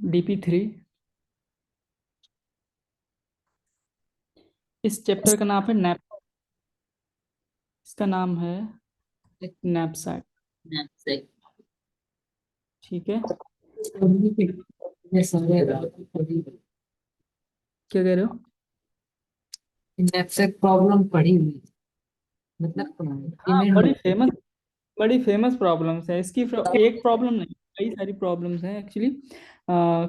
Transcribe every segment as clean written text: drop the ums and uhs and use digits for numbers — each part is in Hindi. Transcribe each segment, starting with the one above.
DP3। इस चैप्टर का नाम है नैप। इसका नाम है नैपसैक। नैपसैक। ठीक है। क्या कह रहे हो? नैपसैक प्रॉब्लम पड़ी हुई, मतलब हाँ, पेमेंट हो। बड़ी फेमस प्रॉब्लम्स है इसकी। एक प्रॉब्लम नहीं, कई सारी प्रॉब्लम्स हैं एक्चुअली।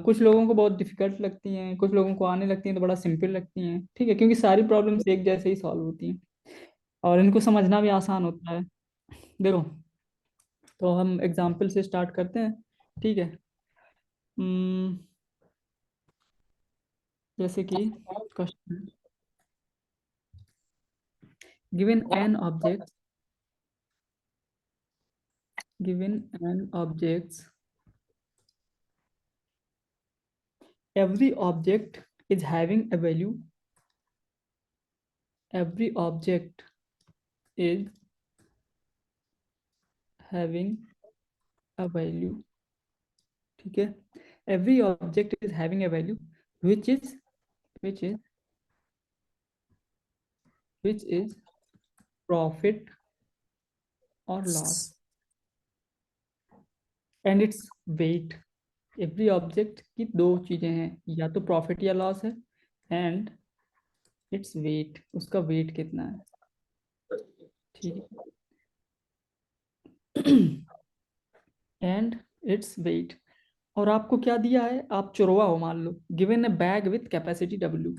कुछ लोगों को बहुत डिफिकल्ट लगती हैं, कुछ लोगों को आने लगती हैं तो बड़ा सिंपल लगती हैं। ठीक है, क्योंकि सारी प्रॉब्लम्स एक जैसे ही सॉल्व होती हैं और इनको समझना भी आसान होता है। देखो, तो हम एग्जाम्पल से स्टार्ट करते हैं। ठीक है। हम्म, जैसे कि question, given an object, given an objects, every object is having a value, every object is having a value। ठीक है, every object is having a value which is which is which is profit or loss and its weight। every object की दो चीजें हैं, या तो प्रॉफिट या लॉस है, एंड इट्स वेट, उसका वेट कितना है। ठीक है। And it's weight. और आपको क्या दिया है, आप चुरवा हो मान लो, given a bag with capacity W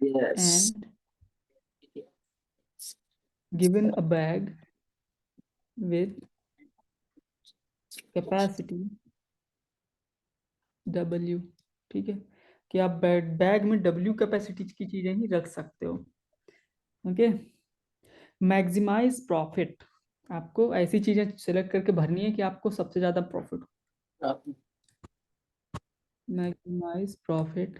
yes. and given a bag with capacity W। ठीक है, कि आप बैग में W कैपेसिटी की चीजें ही रख सकते हो। ओके। मैक्सिमाइज प्रॉफिट, आपको ऐसी चीजें सिलेक्ट करके भरनी है कि आपको सबसे ज्यादा प्रॉफिट हो। मैक्सिमाइज प्रॉफिट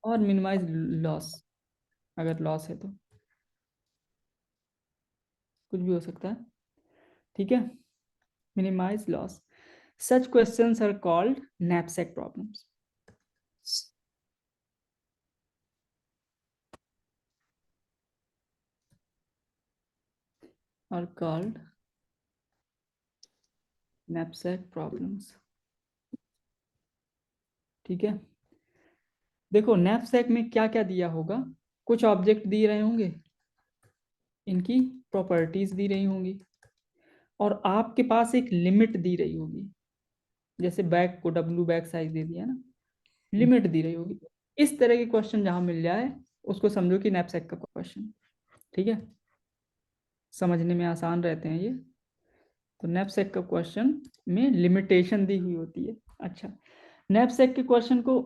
और मिनिमाइज लॉस, अगर लॉस है तो कुछ भी हो सकता है। ठीक है, minimise loss. Such questions are called knapsack problems, are called knapsack problems. ठीक है। देखो, नैपसैक में क्या क्या दिया होगा, कुछ ऑब्जेक्ट दिए रहे होंगे, इनकी प्रॉपर्टीज दी रही होंगी, और आपके पास एक लिमिट दी रही होगी। जैसे बैग को W बैग साइज दे दिया ना, लिमिट दी रही होगी। इस तरह के क्वेश्चन जहां मिल जाए उसको समझो कि नैपसैक का क्वेश्चन। ठीक है, समझने में आसान रहते हैं ये। तो नैपसैक का क्वेश्चन में लिमिटेशन दी हुई होती है। अच्छा, नैपसैक के क्वेश्चन को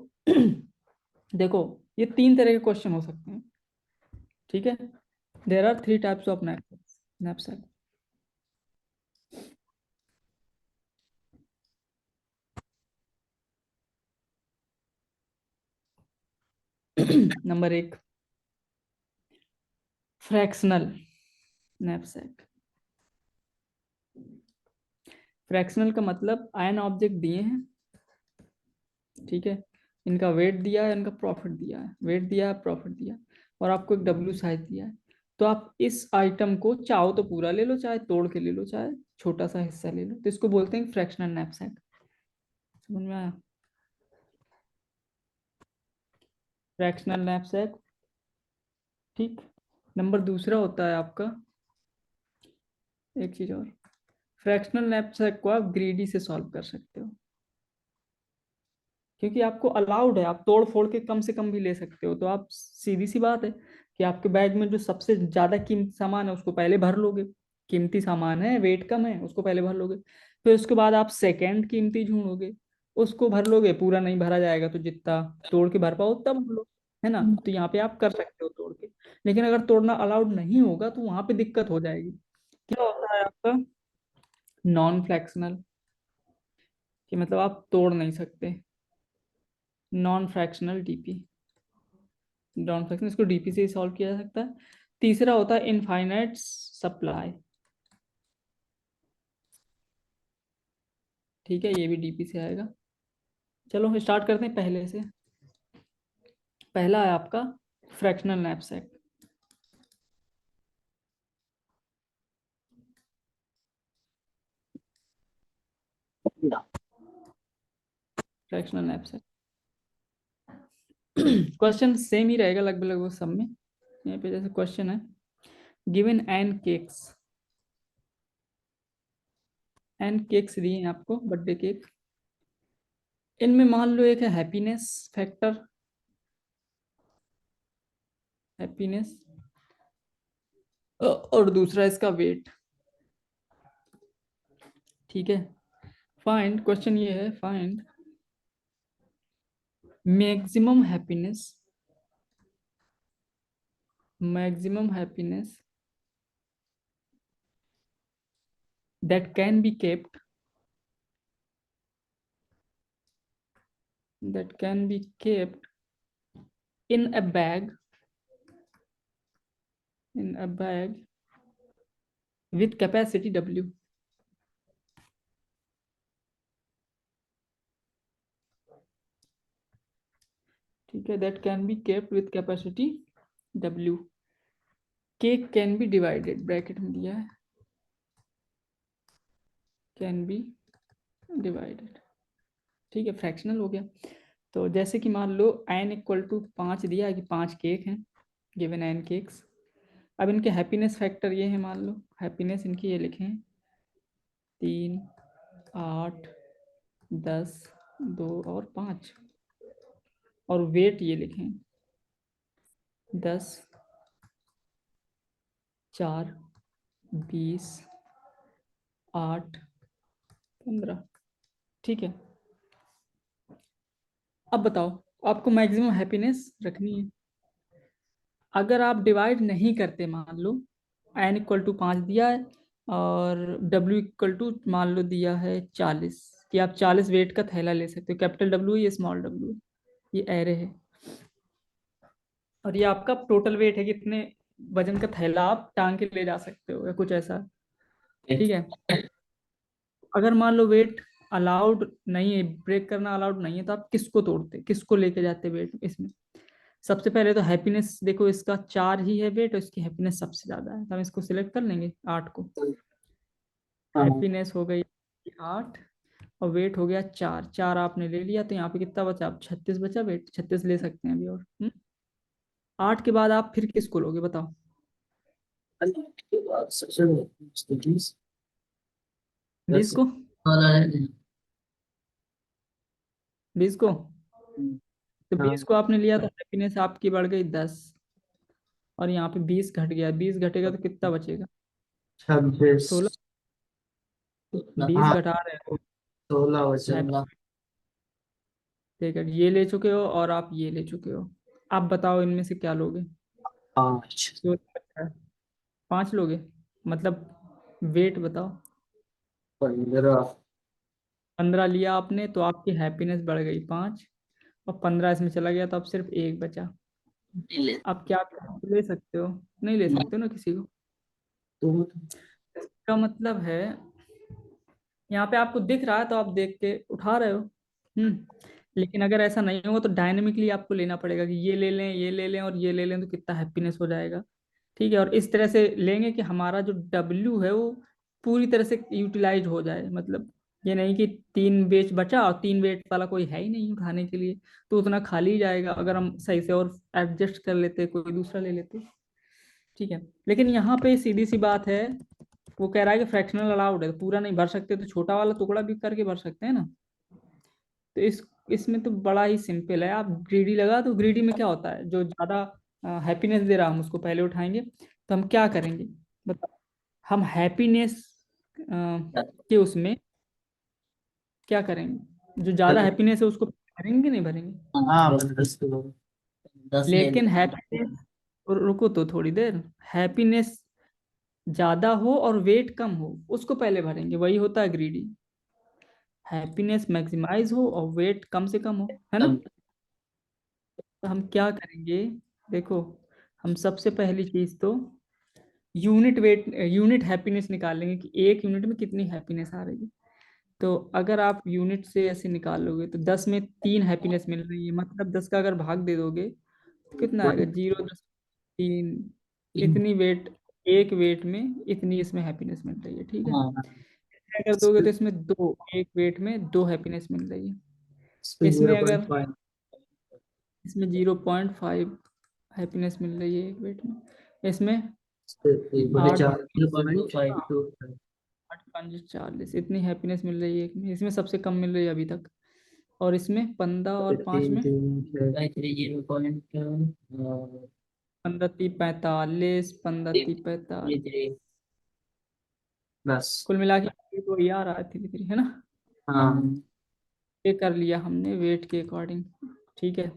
देखो, ये तीन तरह के क्वेश्चन हो सकते हैं। ठीक है, there are three types of knapsack। Number एक, फ्रैक्शनल knapsack। फ्रैक्शनल का मतलब आयन ऑब्जेक्ट दिए हैं, ठीक है, इनका वेट दिया है, इनका प्रॉफिट दिया है, वेट दिया है, प्रॉफिट दिया है, और आपको एक W साइज दिया है। तो आप इस आइटम को चाहो तो पूरा ले लो, चाहे तोड़ के ले लो, चाहे छोटा सा हिस्सा ले लो, तो इसको बोलते हैं फ्रैक्शनल knapsack। समझ में आया? Fractional knapsack। ठीक। नंबर दूसरा होता है आपका, एक चीज और, फ्रैक्शनल knapsack को आप ग्रीडी से सॉल्व कर सकते हो, क्योंकि आपको अलाउड है, आप तोड़ फोड़ के कम से कम भी ले सकते हो। तो आप, सीधी सी बात है कि आपके बैग में जो सबसे ज्यादा कीमती सामान है उसको पहले भर लोगे। कीमती सामान है, वेट कम है, उसको पहले भर लोगे। फिर उसके बाद आप सेकंड कीमती ढूंढोगे, उसको भर लोगे। पूरा नहीं भरा जाएगा तो जितना तोड़ के भर पाओ उतना भर लो, है ना। तो यहाँ पे आप कर सकते हो तोड़ के। लेकिन अगर तोड़ना अलाउड नहीं होगा तो वहां पे दिक्कत हो जाएगी। क्या होता है आपका नॉन फ्लैक्शनल, कि मतलब आप तोड़ नहीं सकते। Non fractional DP, non fractional, इसको डीपी से ही सॉल्व किया जा सकता है। तीसरा होता है इनफाइनाइट सप्लाई। ठीक है, ये भी डीपी से आएगा। चलो स्टार्ट करते हैं पहले से। पहला है आपका fractional knapsack. Fractional knapsack question same ही रहेगा लगभग लगभग सब में। यहाँ पे जैसे क्वेश्चन है, given n cakes, n cakes दिए हैं आपको, बर्थडे केक। इनमें मान लो एक है हैप्पीनेस फैक्टर, हैप्पीनेस, और दूसरा इसका वेट। ठीक है, फाइंड, क्वेश्चन ये है, find maximum happiness, maximum happiness that can be kept, that can be kept in a bag, in a bag with capacity W। ठीक है, that can be kept with capacity W। cake can be divided, bracket में दिया है, can be divided। ठीक है, फ्रैक्शनल हो गया। तो जैसे कि मान लो n इक्वल टू 5 दिया है कि 5 केक हैं, गिवन n केक्स। अब इनके हैप्पीनेस फैक्टर ये है, मान लो हैप्पीनेस इनकी ये लिखे हैं 3, 8, 10, 2 और 5, और वेट ये लिखें 10, 4, 20, 8, 15। ठीक है, अब बताओ आपको मैक्सिमम हैप्पीनेस रखनी है। अगर आप डिवाइड नहीं करते, मान लो n इक्वल टू 5 दिया है और w इक्वल टू मान लो दिया है 40, कि आप 40 वेट का थैला ले सकते हो, कैपिटल W ये स्मॉल w, ये एरे है, और ये आपका टोटल वेट है, कितने वजन का थैला आप टांग के ले जा सकते हो या कुछ ऐसा। ठीक है, अगर मान लो वेट अलाउड नहीं है, ब्रेक करना अलाउड नहीं है, तो आप किसको तोड़ते, किसको लेके जाते वेट इसमें। सबसे पहले तो हैप्पीनेस देखो, इसका 4 ही है वेट और इसकी हैप्पीनेस सबसे ज्यादा है, तो हम इसको सिलेक्ट कर लेंगे 8 को। हाँ, हैप्पीनेस हो गई 8 और वेट हो गया 4, 4 आपने ले लिया, तो यहाँ पे कितना बचा, अब 36 बचा, वेट 36 ले सकते हैं अभी और 8 के बाद आप फिर किसको लोगे बताओ। के बाद सबसे 20 10 को, वाला है। 20 को, तो 20 हाँ, को आपने लिया तो हैप्पीनेस आपकी बढ़ गई 10, और यहाँ पे 20 घट गया, 20 घटेगा तो कितना बचेगा, 26। 16। 20 हाँ, घटा रहे हो, 16 बचा। ठीक है, ये ले चुके हो और आप ये ले चुके हो। आप बताओ इनमें से क्या लोगे। 5, जो बचा है, 5 लोगे, मतलब वेट बताओ। 15। 15 लिया आपने तो आपकी हैप्पीनेस बढ़ गई 5, और 15 इसमें चला गया तो अब सिर्फ एक बचा। आप क्या करोगे? ले सकते हो, नहीं ले सकते हो ना किसी को। तो इसका मतलब है यहाँ पे आपको दिख रहा है तो आप देख के उठा रहे हो। लेकिन अगर ऐसा नहीं होगा तो डायनेमिकली आपको लेना पड़ेगा कि ये ले लें, ये ले लें और ये ले लें, तो कितना हैप्पीनेस हो जाएगा। ठीक है, और इस तरह से लेंगे कि हमारा जो डब्ल्यू है वो पूरी तरह से यूटिलाइज हो जाए, मतलब ये नहीं कि 3 वेट बचा और 3 वेट वाला कोई है ही नहीं उठाने के लिए, तो उतना खाली जाएगा। अगर हम सही से और एडजस्ट कर लेते, कोई दूसरा ले लेते। ठीक है, लेकिन यहाँ पे सीधी सी बात है, वो कह रहा है कि फ्रैक्शनल अलाउड है, तो पूरा नहीं भर सकते, तो छोटा वाला टुकड़ा भी करके भर सकते हैं ना। तो इसमें तो बड़ा ही सिंपल है, आप ग्रीडी लगा, तो ग्रीडी में क्या होता है, जो ज्यादा हैप्पीनेस दे रहा हम उसको पहले उठाएंगे। तो हम क्या करेंगे बताओ, हम हैप्पीनेस के उसमें क्या करेंगे, जो ज्यादा हैप्पीनेस है उसको भरेंगे कि नहीं भरेंगे। हाँ, 10 किलो, 10 ले लेकिन लेते हैप्पीनेस, रुको तो थोड़ी देर, हैप्पीनेस ज्यादा हो और वेट कम हो उसको पहले भरेंगे, वही होता है ग्रीडी। हैप्पीनेस मैक्सिमाइज हो और वेट कम से कम हो, है ना। तब तो हम क्या करेंगे, देखो, हम सबसे पहली चीज तो यूनिट वेट, यूनिट हैप्पीनेस निकाल लेंगे कि एक यूनिट में कितनी हैप्पीनेस आ रही है। तो अगर आप यूनिट से ऐसे निकालोगे तो 10 में 3 हैप्पीनेस मिल रही है, मतलब 10 का अगर भाग दे दोगे तो कितना आएगा, 0.3। इतनी वेट, एक वेट में इतनी इसमें हैप्पीनेस मिल रही है, ठीक है। हाँ, अगर दोगे तो इसमें दो, एक वेट में दो हैप्पीनेस मिल रही है। जीरो इसमें पॉइंट अगर, फाइव इसमें 0.5 हैप्पीनेस मिल रही है एक वेट में। इसमें बड़े आठ, चार 0.5 टू 8 5 40 इतनी हैप्पीनेस मिल रही है एक में। इसमें सबसे कम मिल रही है अभी तक। और इसमें 15 और 5 तीन में, तीन 15 3 45, 15 3 45, 10। कुल मिला के तो ये आ रहा है धीरे धीरे, है ना। हाँ, ये कर लिया हमने वेट के अकॉर्डिंग, ठीक है।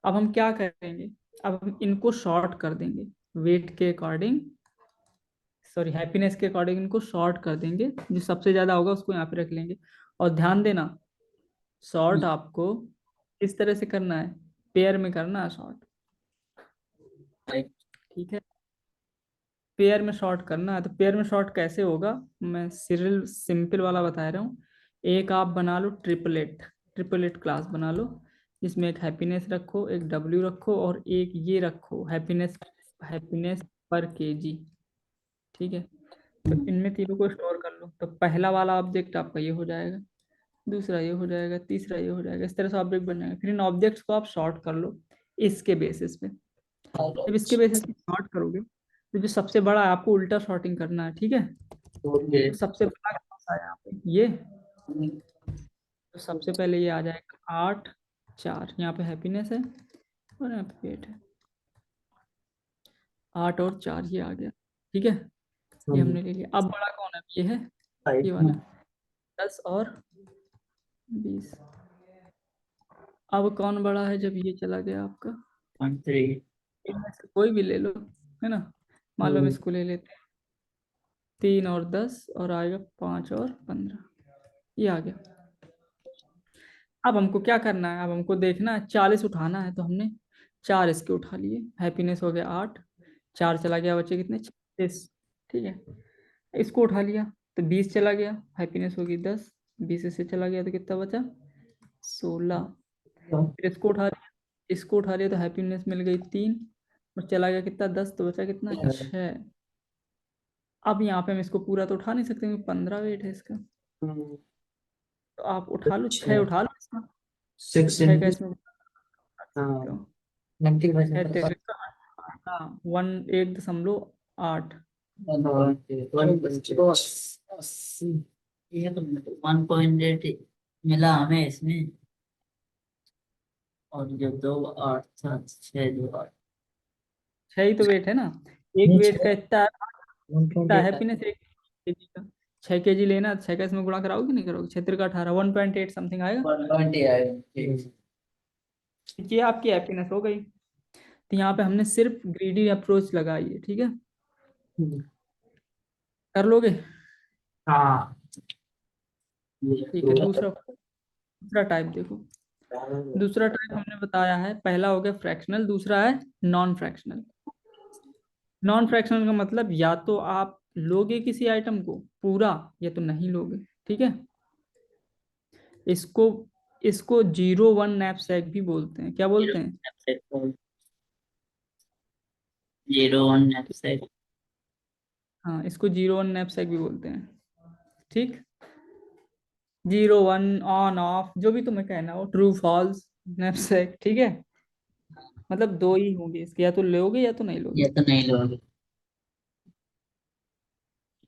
अब हम क्या करेंगे, अब हम इनको शॉर्ट कर देंगे वेट के अकॉर्डिंग, सॉरी हैप्पीनेस के अकॉर्डिंग इनको शॉर्ट कर देंगे। जो सबसे ज्यादा होगा उसको यहाँ पे रख लेंगे। और ध्यान देना, शॉर्ट आपको इस तरह से करना है, पेयर में करना है शॉर्ट, ठीक है। पेयर में शॉर्ट करना है, तो पेयर में शॉर्ट कैसे होगा, मैं सीरियल सिंपल वाला बता रहा हूँ। एक आप बना लो ट्रिपलेट, ट्रिपलेट क्लास बना लो, जिसमें एक हैप्पीनेस रखो, एक डब्ल्यू रखो, और एक ये रखो हैप्पीनेस, हैप्पीनेस पर केजी, ठीक है। तो इनमें तीनों को स्टोर कर लो। तो पहला वाला ऑब्जेक्ट आपका ये हो जाएगा, दूसरा ये हो जाएगा, तीसरा ये हो जाएगा, इस तरह से ऑब्जेक्ट बन जाएगा। फिर इन ऑब्जेक्ट्स को आप शॉर्ट कर लो इसके बेसिस पे। जब इसके बेसिस पे शॉर्ट करोगे तो जो सबसे बड़ा है आपको उल्टा शॉर्टिंग करना है, ठीक है। ओके। तो सबसे बड़ा कौन सा है यहाँ पे, ये। तो सबसे पहले ये आ जाएगा 8 4, यहाँ पे हैप्पीनेस है और यहाँ पे वेट है। 8 और 4 ये आ गया, ठीक है। ये हमने ले लिया। अब बड़ा कौन है, ये है, ये वाला। 10 और 20। अब कौन बड़ा है जब ये चला गया आपका, 3। इनमें से कोई भी ले लो, है ना। मान लो हम इसको ले लेते हैं, 3 और 10, और आएगा 5 और 15, ये आ गया। अब हमको क्या करना है, अब हमको देखना है 40 उठाना है, तो हमने 4 इसके उठा लिए, हैप्पीनेस हो गया 8, 4 चला गया, बचे कितने, 36, ठीक है। इसको उठा लिया तो 20 चला गया, हैप्पीनेस होगी 10, 20 इससे चला गया तो कितना बचा, 16। फिर इसको उठा लिया, इसको उठा लिया तो हैप्पीनेस मिल गई 3, और चला गया कितना, 10, तो बचा कितना, 6। अब यहाँ पे हम इसको पूरा तो उठा नहीं सकते क्योंकि 15 वेट है इसका। तो आप उठा लो, 6 उठा लो इसका, 6 6 का इंटू, इसमें उठा सकते हाँ, हो। 6 90%। तेरे का, हाँ, 1.8। 1.80। ये तो 1.8 मिला हमें इसमें। और जो 2 8 था, 6 2 8। 6 ही तो वेट है ना, एक नहीं, वेट का 6 इतना 1.8 हैप्पीनेस, 1 केजी का। 6 केजी लेना, 6 का इसमें गुणा कराओगे कि नहीं करोगे, 6 का 18, 1.8 समथिंग आएगा। 1.8 आएगा। ये आपकी हैप्पीनेस हो गई। तो यहाँ पे हमने सिर्फ ग्रीडी अप्रोच लगाई है, ठीक है। कर लोगे, हाँ, ठीक है। दूसरा, दूसरा टाइप देखो। दूसरा टाइप हमने बताया है, पहला हो गया फ्रैक्शनल, दूसरा है नॉन फ्रैक्शनल। नॉन फ्रैक्शनल का मतलब या तो आप लोगे किसी आइटम को पूरा, या तो नहीं लोगे, ठीक है। इसको, इसको 0 1 नैपसैक भी बोलते हैं, क्या बोलते हैं, 0 1 वेबसाइट। हाँ, इसको 0 1 नैपसैक भी बोलते हैं, ठीक। 0 1 ऑन ऑफ, जो भी तुम्हें कहना हो, ट्रू फॉल्स नैपसैक, ठीक है। मतलब दो ही होंगे इसके, या तो लोगे या तो नहीं लोगे। ये तो नहीं लोगे।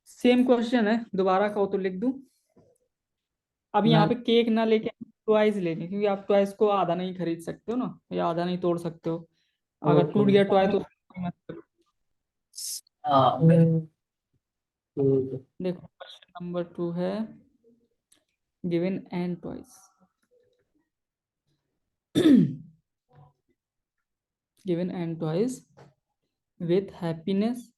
सेम क्वेश्चन है, दोबारा कहो तो लिख दूं। अब यहाँ मैं पे केक ना लेके ट्वाइस लेंगे, क्योंकि आप ट्वाइस को आधा नहीं खरीद सकते हो ना, या आधा नहीं तोड़ सकते हो। अगर ओके। टूट गया टॉय तो कीमत करो। हाँ, ठीक देखो क्वेश्चन नंबर 2 है, given N toys, given an toys with happiness,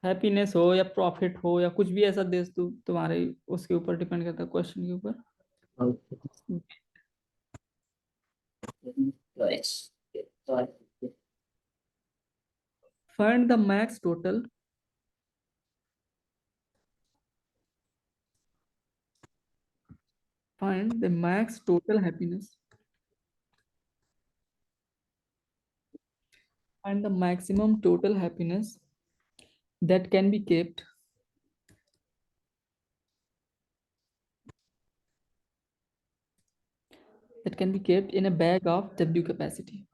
happiness हो या प्रॉफिट हो या कुछ भी ऐसा दे दो तुम्हारे, उसके ऊपर डिपेंड करता है, क्वेश्चन के ऊपर। है। find the max total find the max total happiness and the maximum total happiness that can be kept in a bag of W capacity.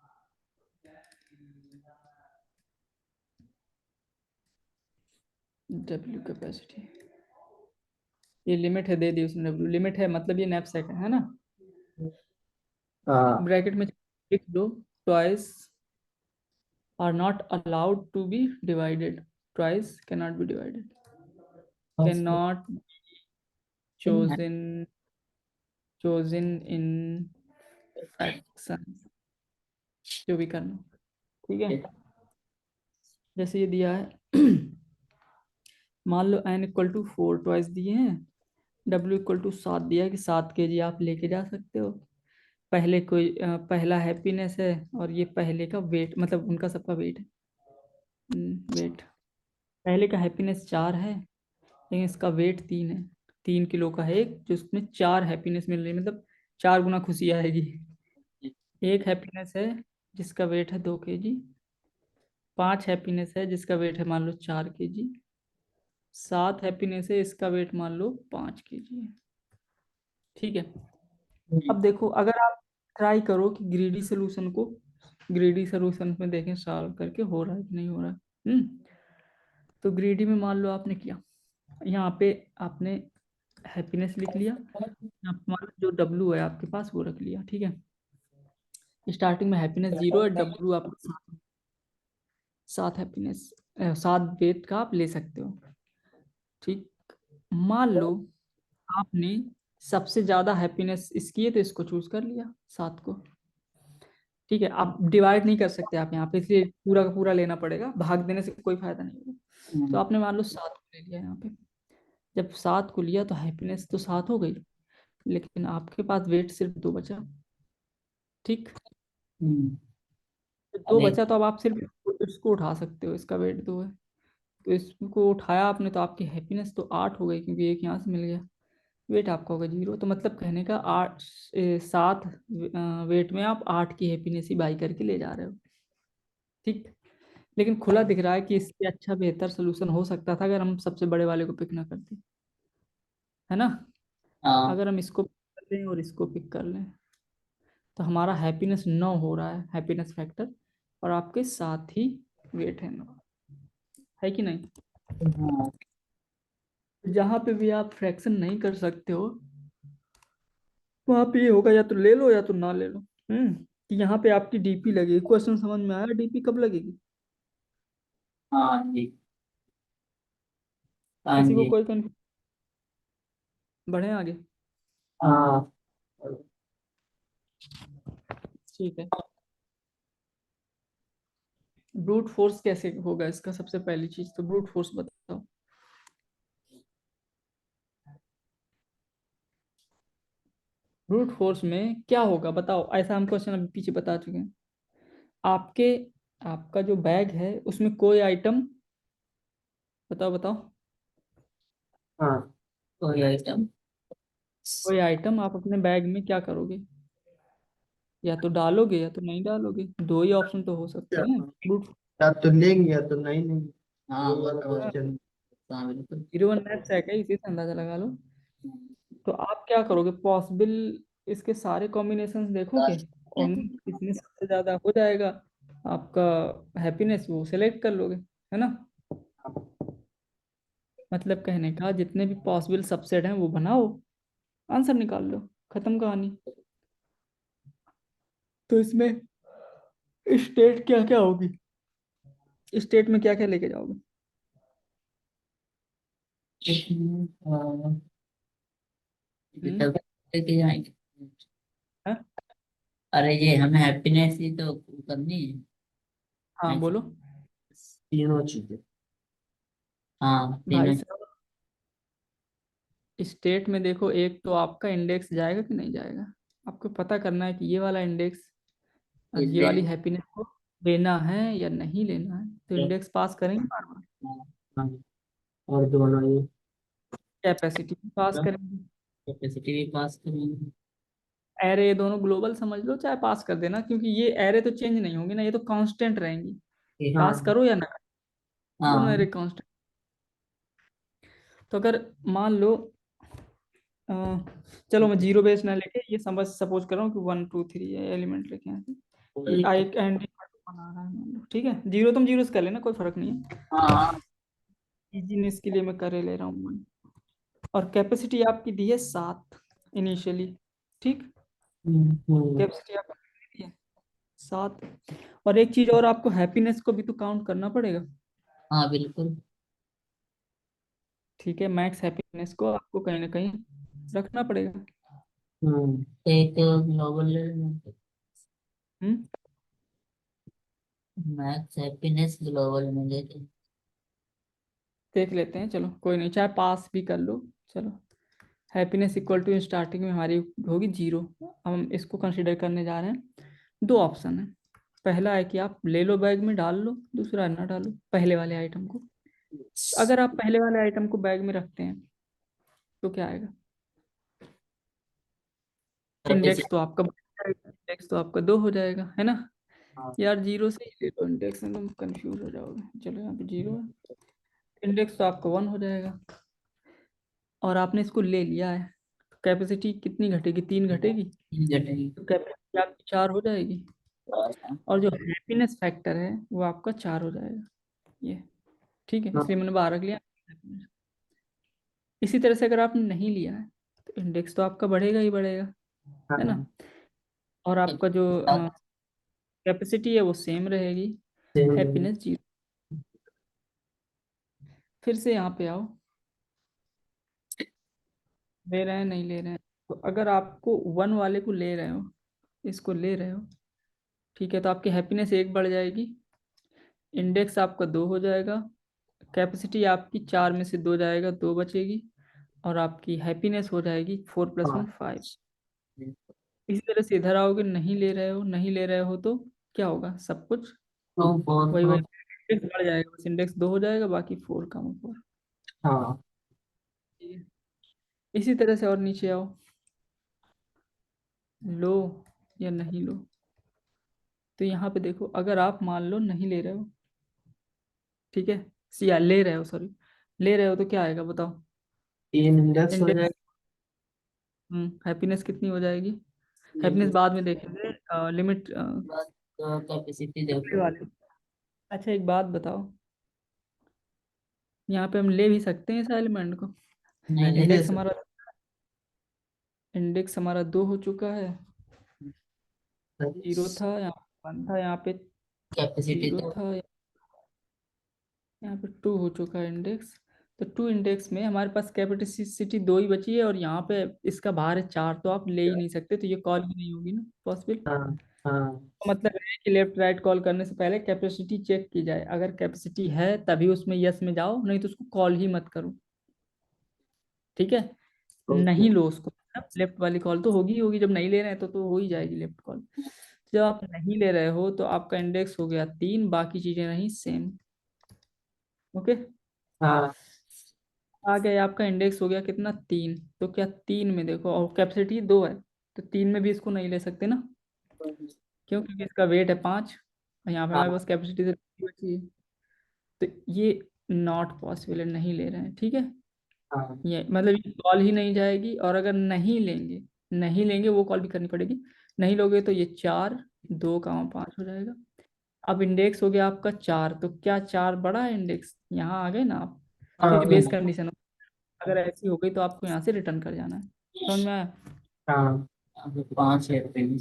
W capacity, ये लिमिट है, दे दी उसने। W लिमिट है, मतलब ये नैपसैक है ना। हाँ ब्रैकेट में लिख दो, twice are not allowed to be divided. Twice cannot be divided. Cannot chosen in fractions, जो भी करना। ठीक है, जैसे ये दिया है मान लो n इक्वल टू 4 ट्वाइस दिए हैं, W इक्वल टू 7 दिया है कि 7 kg आप लेके जा सकते हो। पहला हैप्पीनेस है और ये पहले का वेट, मतलब उनका सबका वेट है। वेट, पहले का हैप्पीनेस 4 है लेकिन इसका वेट 3 है। 3 किलो का है एक, जो उसमें 4 हैप्पीनेस मिल रही है, मतलब 4 गुना खुशी आएगी। एक हैप्पीनेस है जिसका वेट है 2 kg। 5 हैप्पीनेस है जिसका वेट है मान लो 4 kg। 7 हैप्पीनेस है, इसका वेट मान लो 5 kg है। ठीक है, अब देखो अगर आप ट्राई करो कि ग्रीडी सोल्यूशन में देखें सॉल्व करके हो रहा है कि नहीं हो रहा है। तो ग्रीडी में मान लो आपने किया, यहाँ पे आपने हैप्पीनेस लिख लिया, यहाँ पे मान लो जो डब्लू है आपके पास वो रख लिया। ठीक है, स्टार्टिंग में हैप्पीनेस 0 है, डब्लू आपको 7 हैप्पीनेस 7 वेट का आप ले सकते हो। ठीक, मान लो आपने सबसे ज्यादा हैप्पीनेस इसकी है तो इसको चूज कर लिया 7 को। ठीक है, आप डिवाइड नहीं कर सकते आप यहाँ पे, इसलिए पूरा का पूरा लेना पड़ेगा, भाग देने से कोई फायदा नहीं होगा। तो आपने मान लो 7 को ले लिया यहाँ पे। जब 7 को लिया तो हैप्पीनेस तो 7 हो गई, लेकिन आपके पास वेट सिर्फ 2 बचा। ठीक, तो 2 अरे बचा तो अब आप सिर्फ इसको उठा सकते हो, इसका वेट 2 है। तो इसको उठाया आपने तो आपकी हैप्पीनेस तो 8 हो गई, क्योंकि एक यहाँ से मिल गया। वेट आपका होगा 0, तो मतलब कहने का 7 वेट में आप 8 की हैप्पीनेस ही बाई करके ले जा रहे हो। ठीक, लेकिन खुला दिख रहा है कि इससे अच्छा बेहतर सोल्यूशन हो सकता था अगर हम सबसे बड़े वाले को पिक ना करते, है ना। हाँ अगर हम इसको पिक कर लें और इसको पिक कर लें तो हमारा हैप्पीनेस 9 हो रहा है, हैप्पीनेस फैक्टर, और आपके साथ ही वेट है 9, है कि नहीं। हाँ जहाँ पे भी आप फ्रैक्शन नहीं कर सकते हो वहाँ पे ये होगा, या तो ले लो या तो ना ले लो। कि यहाँ पे आपकी डीपी लगेगी। क्वेश्चन समझ में आया, डीपी कब लगेगी। हाँ जी। हाँ किसी को जी। कोई कंफ्यूजन, बढ़े आगे। हाँ ठीक है, ब्रूट फोर्स कैसे होगा इसका, सबसे पहली चीज तो ब्रूट फोर्स बताओ। ब्रूट फोर्स में क्या होगा बताओ, ऐसा हम क्वेश्चन अभी पीछे बता चुके हैं। आपके आपका जो बैग है उसमें कोई आइटम, बताओ बताओ, हाँ, कोई आइटम। कोई आइटम आप अपने बैग में क्या करोगे, या तो डालोगे या तो नहीं डालोगे, दो ही ऑप्शन तो हो सकते हैं। ब्रूट या तो लेंगे या तो नहीं लेंगे। हाँ वो वो वाला तो क्वेश्चन। हाँ बिल्कुल। 01 मैथ्स है क्या, इसी से अंदाजा लगा लो। तो आप क्या करोगे, पॉसिबल इसके सारे कॉम्बिनेशन देखोगे और इसमें सबसे ज्यादा हो जाएगा आपका हैप्पीनेस, वो सेलेक्ट कर लोगे, है ना। मतलब कहने का जितने भी पॉसिबल सबसेट हैं वो बनाओ, आंसर निकाल लो, खत्म कहानी। तो इसमें स्टेट क्या क्या होगी, स्टेट में क्या क्या लेके जाओगे। हम्म, तब लेके जाएंगे। हाँ अरे ये हमें हैप्पीनेस ही तो करनी है। हाँ, बोलो। तीनों चीजें। हाँ भाई तीनों। साहब, स्टेट में देखो, एक तो आपका इंडेक्स जाएगा कि नहीं जाएगा। आपको पता करना है कि ये वाला इंडेक्स और ये वाली हैप्पीनेस को लेना है या नहीं लेना है। तो इंडेक्स पास करेंगे बार बार, हाँ, और दो बनाइए। कैपेसिटी पास करेंगे, कैपेसिटी भी पास करेंगे। एरे ये दोनों ग्लोबल समझ लो चाहे पास कर देना, क्योंकि ये एरे तो चेंज नहीं होंगी ना, ये तो कांस्टेंट रहेंगी, पास हाँ करो या ना करो, दोनों एरे हाँ कांस्टेंट। तो अगर मान लो अ, चलो मैं जीरो बेस ना लेके ये समझ सपोज कर रहा हूँ कि 1 2 3 एलिमेंट लेके यहाँ से, ये आई एंड बना रहा है मान लो, ठीक है, जीरो तुम जीरो से कर लेना, कोई फर्क नहीं है, हाँ। इजीनेस के लिए मैं करे ले रहा हूँ। और कैपेसिटी आपकी दी है 7 इनिशियली, ठीक, हम्म, कैपेसिटी आपकी दी है 7। और एक चीज और, आपको हैप्पीनेस को भी तो काउंट करना पड़ेगा, हाँ बिल्कुल। ठीक है, मैक्स हैप्पीनेस को आपको कहीं ना कहीं रखना पड़ेगा। तो एक ग्लोबल हम्म, मैक्स हैप्पीनेस ग्लोबल में देते। देख लेते हैं, चलो कोई नहीं, चाहे पास भी कर लो, चलो। हैप्पीनेस इक्वल टू स्टार्टिंग में हमारी होगी 0, हम इसको कंसीडर करने जा रहे हैं। दो ऑप्शन है, पहला है कि आप ले लो बैग में डाल लो, दूसरा है ना डालो पहले वाले आइटम को। अगर आप पहले वाले आइटम को बैग में रखते हैं तो क्या आएगा, इंडेक्स कैपेसिटी। तो आपका इंडेक्स तो आपका 2 हो जाएगा, है ना। हाँ यार जीरो से ही ले लो इंडेक्स में, तुम कंफ्यूज हो जाओगे, चलो यहाँ पे 0 है, इंडेक्स तो आपका 1 हो जाएगा। और आपने इसको ले लिया है, तो कैपेसिटी कितनी घटेगी, 3 घटेगी, घटेगी। तो कैपेसिटी आपकी 4 हो जाएगी। और जो हैप्पीनेस फैक्टर है वो आपका 4 हो जाएगा, ये ठीक है, इसलिए मैंने 12 रख लिया। इसी तरह से अगर आपने नहीं लिया है तो इंडेक्स तो आपका बढ़ेगा ही बढ़ेगा, है ना, हाँ और आपका जो कैपेसिटी है वो सेम रहेगी, सेम। हैप्पीनेस 0। फिर से यहाँ पे आओ, ले रहे हैं नहीं ले रहे हैं, तो अगर आपको 1 वाले को ले रहे हो, इसको ले रहे हो, ठीक है, तो आपकी हैप्पीनेस 1 बढ़ जाएगी, इंडेक्स आपका 2 हो जाएगा, कैपेसिटी आपकी 4 में से 2 जाएगा, 2 बचेगी, और आपकी हैप्पीनेस हो जाएगी 4 + 1 हाँ 5। इसी तरह से इधर आओगे, नहीं ले रहे हो, नहीं ले रहे हो तो क्या होगा, सब कुछ टू फोर वही वही, फोर। इंडेक्स बढ़ जाएगा, बस इंडेक्स 2 हो जाएगा, बाकी 4 का 4, हाँ ठीक है। इसी तरह से और नीचे आओ, लो या नहीं लो, तो यहाँ पे देखो, अगर आप मान लो नहीं ले रहे हो, ठीक है, या ले रहे हो, सॉरी, ले रहे हो तो क्या आएगा बताओ, तीन इंडेक्स हो इंडेक्स, जाएगा। हैप्पीनेस कितनी हो जाएगी, हैप्पीनेस बाद में देखेंगे, लिमिट कैपेसिटी ऊपरी देखो। वाले। अच्छा एक बात बताओ, यहाँ पे हम ले भी सकते हैं इस एलिमेंट को, नहीं ले ले इंडेक्स सकते। हमारा, इंडेक्स हमारा 2 हो चुका है, 0 था यहाँ पे, 1 था यहाँ पे, कैपेसिटी 0 तो। था यहाँ पे, 2 हो चुका है इंडेक्स। तो 2 इंडेक्स में हमारे पास कैपेसिटी 2 ही बची है, और यहाँ पे इसका बाहर है 4, तो आप ले ही नहीं सकते, तो ये कॉल ही नहीं होगी ना पॉसिबल। हाँ हाँ तो मतलब है कि लेफ्ट राइट कॉल करने से पहले कैपेसिटी चेक की जाए, अगर कैपेसिटी है तभी उसमें यस में जाओ, नहीं तो उसको कॉल ही मत करो, ठीक है, ओके। नहीं लो उसको, लेफ्ट वाली कॉल तो होगी ही होगी, जब नहीं ले रहे हैं तो हो ही जाएगी लेफ्ट कॉल। जब आप नहीं ले रहे हो तो आपका इंडेक्स हो गया 3, बाकी चीजें रही सेम, ओके। हाँ आ गया आपका इंडेक्स हो गया कितना, 3, तो क्या 3 में देखो, और कैपेसिटी 2 है, तो 3 में भी इसको नहीं ले सकते ना, क्यों, क्योंकि इसका वेट है 5, और यहाँ पे हमारे हाँ पास कैपेसिटी से बची है, तो ये नॉट पॉसिबल है, नहीं ले रहे हैं, ठीक है, हाँ ये मतलब ये कॉल ही नहीं जाएगी, और अगर नहीं लेंगे, नहीं लेंगे वो कॉल भी करनी पड़ेगी, नहीं लोगे तो ये 4 2 का 5 हो जाएगा। अब इंडेक्स हो गया आपका 4, तो क्या 4 बड़ा है इंडेक्स, यहाँ आ गए ना आप, तो ये हाँ बेस कंडीशन, अगर ऐसी हो गई तो आपको यहाँ से रिटर्न कर जाना है, समझ में आया। हाँ। अब 5 है फिर।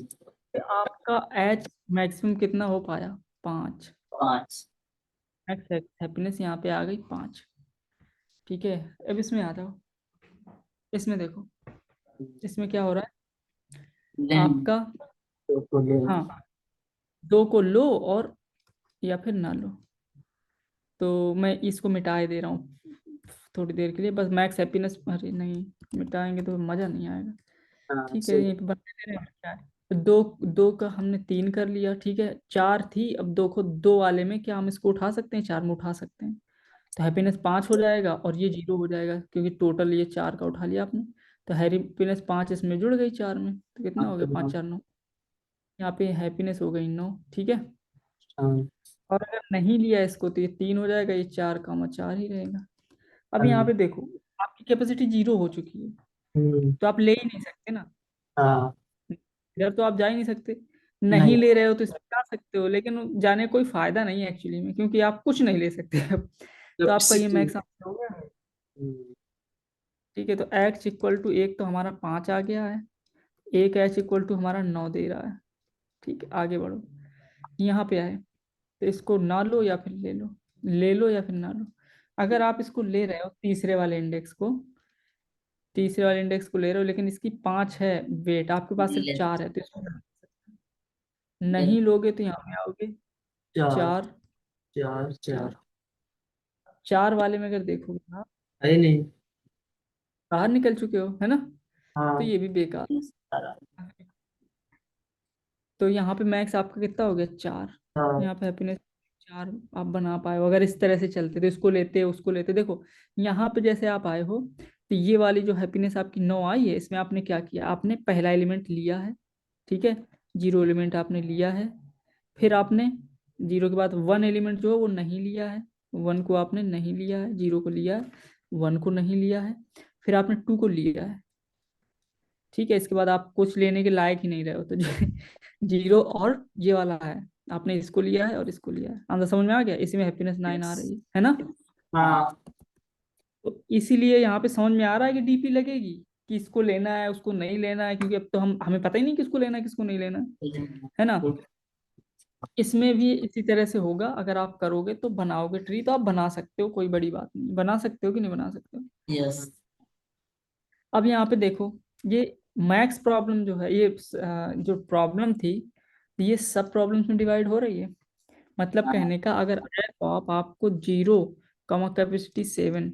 तो आपका एच मैक्सिमम कितना हो पाया, 5, 5। मैक्स हैप्पीनेस यहाँ पे आ गई 5, ठीक है। अब इसमें आ जाओ, इसमें देखो, इसमें क्या हो रहा है लें। आपका, तो ले। हाँ, 2 को लो और या फिर ना लो, तो मैं इसको मिटा ही दे रहा हूँ थोड़ी देर के लिए, बस मैक्स हैप्पीनेस, अरे नहीं, मिटाएंगे तो मज़ा नहीं आएगा, हाँ ठीक है, सही। ये बना दे रहे हैं, क्या है, दो दो का हमने 3 कर लिया, ठीक है, 4 थी, अब दो को दो वाले में क्या हम इसको उठा सकते हैं, 4 में उठा सकते हैं, तो हैप्पीनेस 5 हो जाएगा और ये 0 हो जाएगा क्योंकि टोटल ये 4 का उठा लिया आपने। तो हैप्पीनेस 5 इसमें जुड़ गई 4 में, तो कितना हो गया, 5 4 9। यहाँ पे हैप्पीनेस हो गई 9, ठीक है। हाँ और अगर नहीं लिया इसको तो ये 3 हो जाएगा, ये 4 का 4 ही रहेगा। अब यहाँ हाँ पे देखो, आपकी कैपेसिटी 0 हो चुकी है, हम्म, तो आप ले ही नहीं सकते ना, हाँ इधर तो आप जा ही नहीं सकते। नहीं नहीं ले रहे हो तो इसमें जा सकते हो, लेकिन जाने कोई फायदा नहीं है एक्चुअली में, क्योंकि आप कुछ नहीं ले सकते अब। तो आपका ये कैपेसिटी। मैक्स आंसर हो गया। ठीक है, तो एक्स इक्वल टू एक तो हमारा 5 आ गया है, एक एच इक्वल टू हमारा 9 दे रहा है। ठीक है, आगे बढ़ो, यहाँ पे आए, तो इसको ना लो या फिर ले लो, ले लो या फिर ना लो। अगर आप इसको ले रहे हो तीसरे वाले इंडेक्स को, तीसरे वाले इंडेक्स को ले रहे हो, लेकिन इसकी 5 है वेट, आपके पास सिर्फ ले 4 है, तो इसको ले नहीं लोगे तो यहाँ पे आओगे, चार 4 चार चार 4, 4 वाले में अगर देखोगे ना, है नहीं। बाहर निकल चुके हो है ना, तो हाँ ये भी बेकार। तो यहाँ पे मैक्स आपका कितना हो गया, 4। हाँ यहाँ पे हैप्पीनेस 4 आप बना पाए हो, अगर इस तरह से चलते तो इसको लेते उसको लेते। देखो यहाँ पे जैसे आप आए हो, तो ये वाली जो हैप्पीनेस आपकी 9 आई है, इसमें आपने क्या किया, आपने पहला एलिमेंट लिया है, ठीक है, 0 एलिमेंट आपने लिया है, फिर आपने 0 के बाद 1 एलिमेंट जो है वो नहीं लिया है, 1 को आपने नहीं लिया है, 0 को लिया है, 1 को नहीं लिया है, फिर आपने 2 को लिया है, ठीक है। इसके बाद आप कुछ लेने के लायक ही नहीं रहे हो, तो 0 और ये वाला है, आपने इसको लिया है और इसको लिया है। आंसर समझ में आ गया, इसी में हैप्पीनेस 9 आ रही है ना। हाँ तो इसीलिए यहाँ पे समझ में आ रहा है कि डीपी लगेगी, कि इसको लेना है उसको नहीं लेना है, क्योंकि अब तो हमें पता ही नहीं किसको लेना है किसको नहीं लेना है ना। इसमें भी इसी तरह से होगा, अगर आप करोगे तो बनाओगे ट्री, तो आप बना सकते हो, कोई बड़ी बात नहीं, बना सकते हो कि नहीं बना सकते हो। यस। अब यहाँ पे देखो, ये मैक्स प्रॉब्लम जो है, ये जो प्रॉब्लम थी, ये सब प्रॉब्लम्स में डिवाइड हो रही है। मतलब हाँ कहने का, अगर एफ ऑफ आपको 0 कमा कैपेसिटी 7,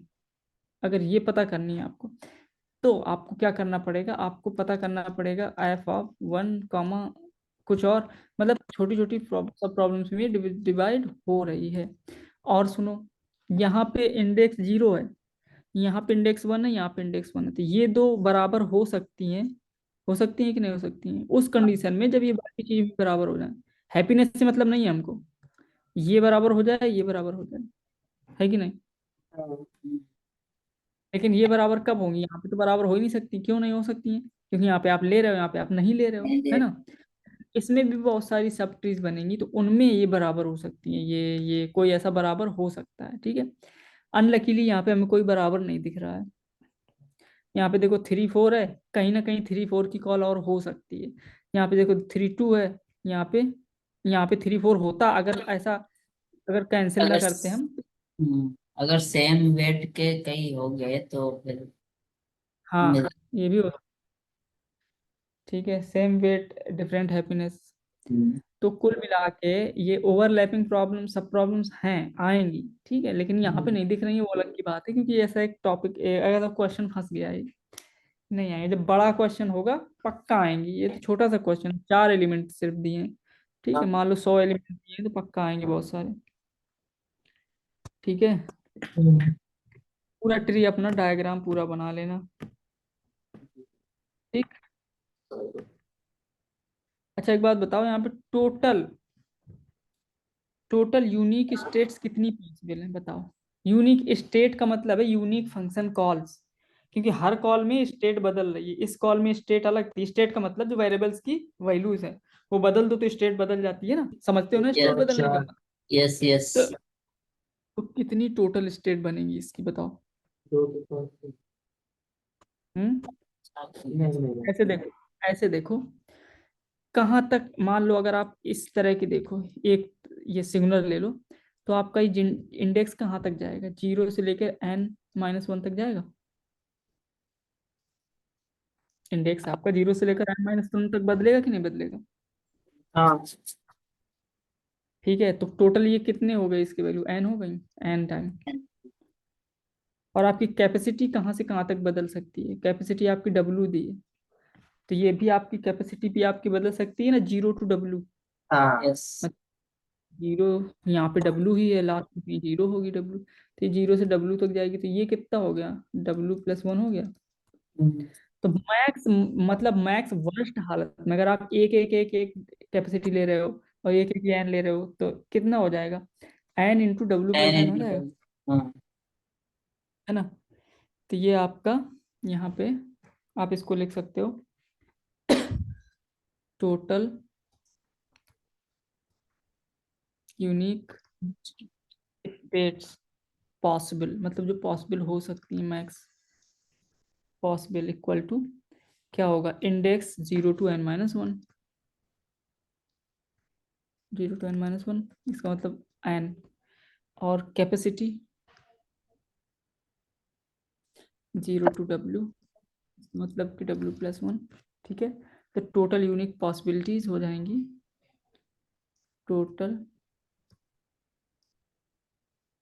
अगर ये पता करनी है आपको, तो आपको क्या करना पड़ेगा, आपको पता करना पड़ेगा एफ ऑफ 1 कमा कुछ और, मतलब छोटी छोटी सब प्रॉब्लम्स में डिवाइड हो रही है। और सुनो, यहाँ पे इंडेक्स 0 है, यहाँ पे इंडेक्स 1 है, यहाँ पे इंडेक्स 1 है, तो ये दो बराबर हो सकती हैं, हो सकती हैं कि नहीं हो सकती हैं, उस कंडीशन में जब ये बाकी चीज भी बराबर हो जाए। हैप्पीनेस से मतलब नहीं है हमको, ये बराबर हो जाए, ये बराबर हो जाए, है कि नहीं। हाँ, लेकिन ये बराबर कब होंगी, यहाँ पे तो बराबर हो ही नहीं सकती, क्यों नहीं हो सकती हैं, क्योंकि यहाँ पे आप ले रहे हो, यहाँ पे आप नहीं ले रहे हो, नहीं है दे। ना। इसमें भी बहुत सारी सब ट्रीज बनेंगी, तो उनमें ये बराबर हो सकती हैं, ये कोई ऐसा बराबर हो सकता है, ठीक है। अनलकीली यहाँ पे हमें कोई बराबर नहीं दिख रहा है। यहाँ पे देखो 3 4 है, कहीं ना कहीं 3 4 की कॉल और हो सकती है। यहाँ पे देखो 3 2 है, यहाँ पे, यहाँ पे 3 4 होता, अगर ऐसा, अगर कैंसिल ना अगर करते हम। अगर सेम वेट के कई हो गए तो फिर हाँ, मिल। ये भी हो, ठीक है, सेम वेट डिफरेंट हैप्पीनेस। हम्म, तो कुल मिला के ये ओवरलैपिंग प्रॉब्लम सब प्रॉब्लम्स हैं, आएंगी, ठीक है, लेकिन यहाँ पे नहीं दिख रही है, वो अलग की बात है, क्योंकि ऐसा एक टॉपिक, अगर क्वेश्चन फंस गया है, नहीं आएंगे, जब बड़ा क्वेश्चन होगा पक्का आएंगी, ये तो छोटा सा क्वेश्चन, 4 एलिमेंट सिर्फ दिए हैं, ठीक है, मान लो 100 एलिमेंट दिए हैं, तो पक्का आएंगे बहुत सारे, ठीक है। पूरा ट्री अपना डायग्राम पूरा बना लेना, ठीक। अच्छा एक बात बताओ, यहाँ पे टोटल टोटल यूनिक स्टेट्स कितनी पॉसिबल है, बताओ। यूनिक स्टेट का मतलब है यूनिक फंक्शन कॉल्स, क्योंकि हर कॉल में स्टेट बदल रही है, इस कॉल में स्टेट अलग थी, स्टेट का मतलब जो वेरिएबल्स की वैल्यूज है, वो बदल दो तो स्टेट बदल जाती है ना, समझते हो ना स्टेट बदलने का चार मतलब। Yes yes. तो कितनी टोटल स्टेट बनेगी इसकी, बताओ। दो के पास हम्म, नहीं नहीं ऐसे देखो, ऐसे देखो, कहाँ तक, मान लो अगर आप इस तरह की देखो, एक ये सिग्नल ले लो, तो आपका ये इंडेक्स कहाँ तक जाएगा, 0 से लेकर n-1 तक जाएगा। इंडेक्स आपका 0 से लेकर n-1 तक बदलेगा कि नहीं बदलेगा। हाँ ठीक है, तो टोटल ये कितने हो गए, इसकी वैल्यू n हो गई, n टाइम। और आपकी कैपेसिटी कहाँ से कहाँ तक बदल सकती है, कैपेसिटी आपकी W दी है, तो ये भी आपकी कैपेसिटी भी आपकी बदल सकती है ना, 0 to W। हाँ यस। जीरो, यहाँ पे W ही है लास्ट में, 0 होगी W, तो 0 से W तक जाएगी, तो ये कितना हो गया, W+1 हो गया। तो मैक्स, मतलब मैक्स वर्स्ट हालत में अगर आप एक एक एक एक कैपेसिटी ले रहे हो और एक एक एन ले रहे हो तो कितना हो जाएगा, N × W+N हो जाएगा, हाँ है ना। तो ये आपका यहाँ पे आप इसको लिख सकते हो, टोटल यूनिक स्टेट्स पॉसिबल, मतलब जो पॉसिबल हो सकती है मैक्स पॉसिबल, इक्वल टू क्या होगा, index 0 to N-1, 0 to N-1, इसका मतलब n, और कैपेसिटी 0 to W, मतलब कि W+1, ठीक है। तो टोटल यूनिक पॉसिबिलिटीज हो जाएंगी, total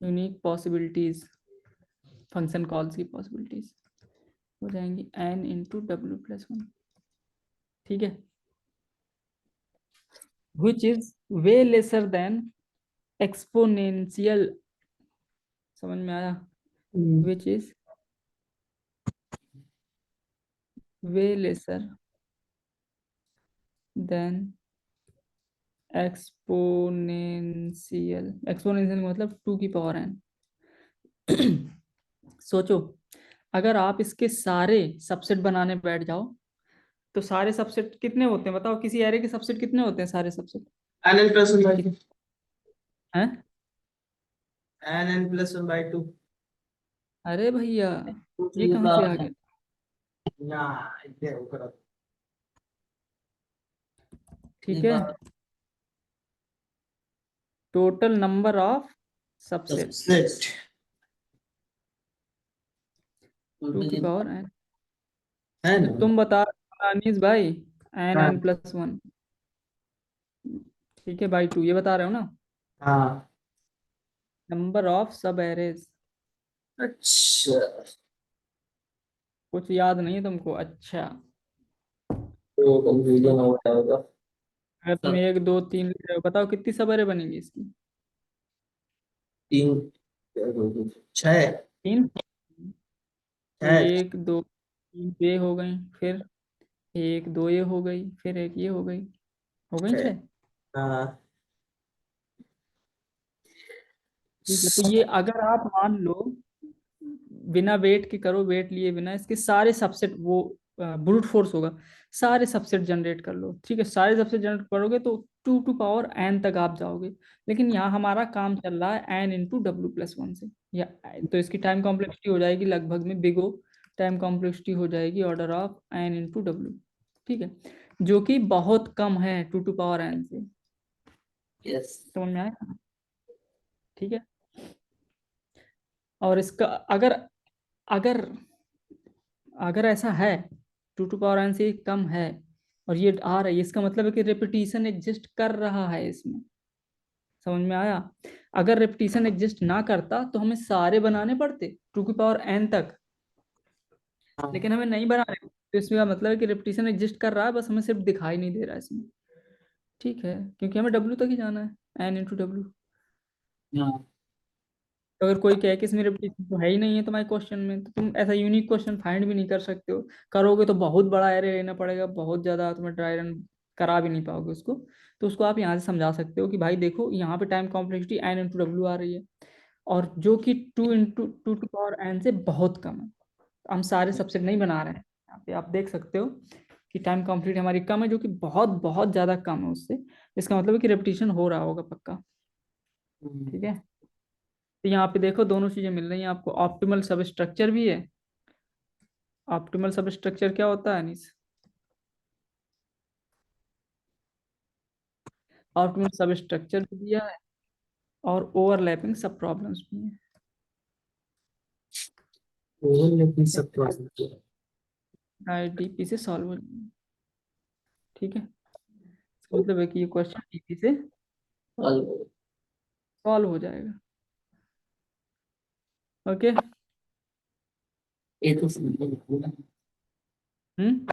unique possibilities, function calls की पॉसिबिलिटीज हो जाएंगी N × W+1, ठीक है, which is way lesser than exponential, समझ में आया, which is way lesser than exponential, exponential मतलब 2 की पावर n। सोचो, अगर आप इसके सारे सबसेट बनाने बैठ जाओ तो सारे सबसेट कितने होते हैं बताओ, किसी एरे के सबसेट कितने होते हैं, सारे सबसेट N+1/2 हैं। N+1/2 अरे भैया, ये कहाँ से आ गया, ना इधर ऊपर ठीक है, total number of subset set 2 की पावर n। है तो ना। तुम बता अनीस भाई, हाँ N+1, ठीक है, बाई 2, ये बता रहे हो ना, हाँ नंबर ऑफ सब एरेज। अच्छा कुछ याद नहीं है तुमको, अच्छा। तो कंफ्यूजन हो गया होगा। अगर तुम 1 2 3 ले रहे हो, बताओ कितनी सब एरे बनेगी इसकी, 3 6 3, तो 6 1 2 3 ये हो गई, फिर 1 2 ये हो गई, फिर एक ये हो गई 6। हाँ ठीक है, तो ये अगर आप मान लो बिना वेट के करो, वेट लिए बिना इसके सारे सबसेट, वो ब्रूट फोर्स होगा, सारे सबसेट जनरेट कर लो, ठीक है, सारे सबसेट जनरेट करोगे तो 2 to power n तक आप जाओगे। लेकिन यहाँ हमारा काम चल रहा है N × W+1 से, या तो इसकी टाइम कॉम्प्लेक्सिटी हो जाएगी लगभग में बिग O, टाइम कॉम्प्लेक्सिटी हो जाएगी ऑर्डर ऑफ N × W, ठीक है, जो कि बहुत कम है 2 to power n से, यस। समझ में आया, ठीक है। और इसका अगर अगर अगर ऐसा है 2 to power n से कम है और ये आ रहा है, इसका मतलब है कि रेपिटेशन एग्जिस्ट कर रहा है इसमें, समझ में आया। अगर रेपिटेशन एग्जिस्ट ना करता तो हमें सारे बनाने पड़ते 2 की पावर n तक, हाँ लेकिन हमें नहीं बनाने, तो इसमें मतलब है कि रेपिटेशन एग्जिस्ट कर रहा है, बस हमें सिर्फ दिखाई नहीं दे रहा है इसमें, ठीक है, क्योंकि हमें W तक ही जाना है, N × W। हाँ तो अगर कोई कहे कि इसमें रेपिटेशन तो है ही नहीं है तुम्हारे क्वेश्चन में, तो तुम ऐसा यूनिक क्वेश्चन फाइंड भी नहीं कर सकते हो, करोगे तो बहुत बड़ा एरे लेना पड़ेगा, बहुत ज्यादा तुम्हें ड्राई रन करा भी नहीं पाओगे उसको। तो उसको आप यहाँ से समझा सकते हो कि भाई देखो यहाँ पे टाइम कॉम्प्लेक्सिटी N × W आ रही है, और जो कि 2 × 2 to power n से बहुत कम है, हम सारे सबसेट नहीं बना रहे हैं, यहाँ पे आप देख सकते हो कि टाइम कॉम्प्लेक्सिटी हमारी कम है, जो कि बहुत बहुत ज्यादा कम है उससे, इसका मतलब है कि रेपिटेशन हो रहा होगा पक्का, ठीक है। तो यहाँ पे देखो दोनों चीजें मिल रही हैं आपको, ऑप्टिमल सब स्ट्रक्चर भी है, ऑप्टिमल सब स्ट्रक्चर क्या होता है अनीस, ऑप्टिमल सब स्ट्रक्चर भी दिया है और ओवरलैपिंग सब प्रॉब्लम्स भी ओवन लेकिन हैं, सब तो डीपी से सॉल्व हो जाएंगे, ठीक है, इसका मतलब है कि ये क्वेश्चन डीपी से सॉल्व हो जाएगा, ओके। ये तो समझ में आया। हम्म।